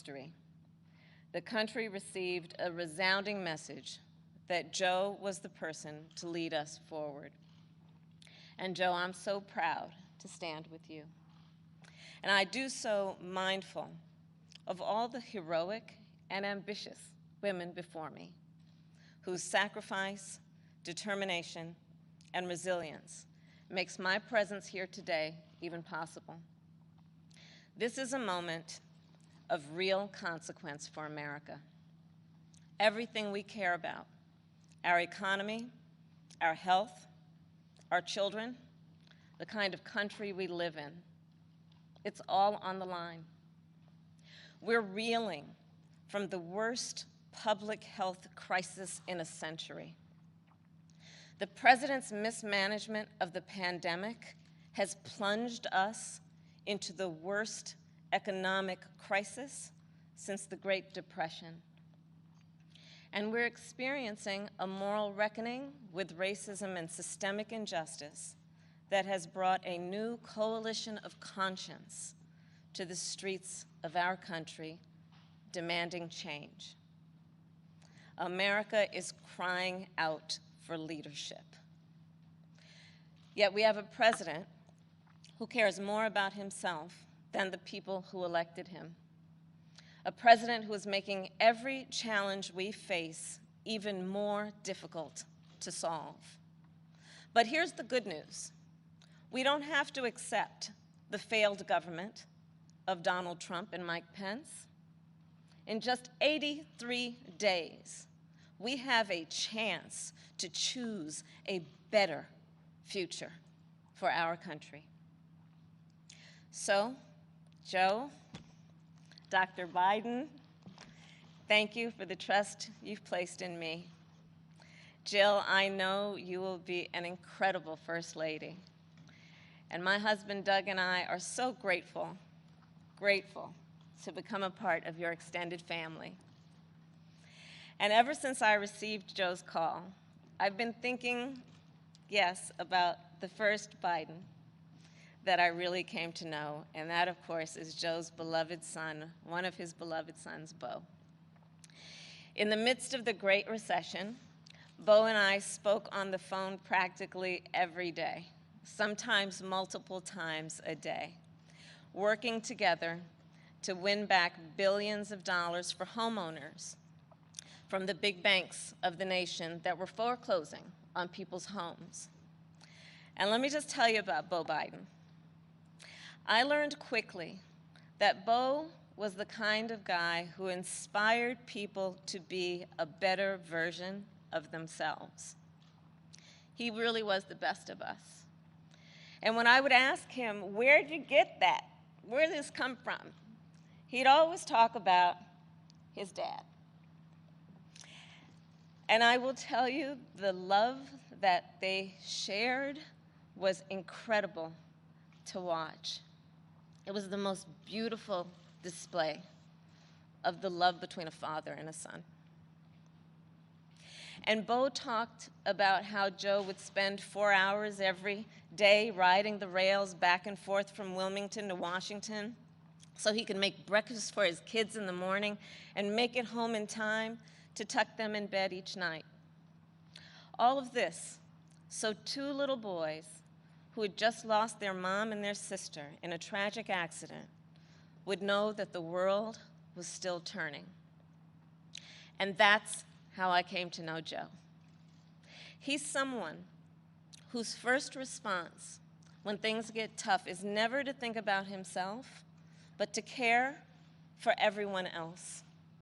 history, the country received a resounding message that Joe was the person to lead us forward. And Joe, I'm so proud to stand with you. And I do so mindful of all the heroic and ambitious women before me, whose sacrifice, determination, and resilience makes my presence here today even possible. This is a moment of real consequence for America. Everything we care about, our economy, our health, our children, the kind of country we live in, it's all on the line. We're reeling from the worst public health crisis in a century. The president's mismanagement of the pandemic has plunged us into the worst economic crisis since the Great Depression. And we're experiencing a moral reckoning with racism and systemic injustice that has brought a new coalition of conscience to the streets of our country, demanding change. America is crying out for leadership. Yet we have a president who cares more about himself than the people who elected him. A president who is making every challenge we face even more difficult to solve. But here's the good news. We don't have to accept the failed government of Donald Trump and Mike Pence. In just 83 days, we have a chance to choose a better future for our country. So, Joe, Dr. Biden, thank you for the trust you've placed in me. Jill, I know you will be an incredible First Lady. And my husband Doug and I are so grateful to become a part of your extended family. And ever since I received Joe's call, I've been thinking, yes, about the first Biden that I really came to know, and that, of course, is Joe's beloved son, one of his beloved sons, Beau. In the midst of the Great Recession, Beau and I spoke on the phone practically every day, sometimes multiple times a day, working together to win back billions of dollars for homeowners from the big banks of the nation that were foreclosing on people's homes. And let me just tell you about Beau Biden. I learned quickly that Beau was the kind of guy who inspired people to be a better version of themselves. He really was the best of us. And when I would ask him, where'd you get that? Where did this come from? He'd always talk about his dad. And I will tell you, the love that they shared was incredible to watch. It was the most beautiful display of the love between a father and a son. And Beau talked about how Joe would spend 4 hours every day riding the rails back and forth from Wilmington to Washington so he could make breakfast for his kids in the morning and make it home in time to tuck them in bed each night. All of this so 2 little boys who had just lost their mom and their sister in a tragic accident would know that the world was still turning. And that's how I came to know Joe. He's someone whose first response when things get tough is never to think about himself, but to care for everyone else.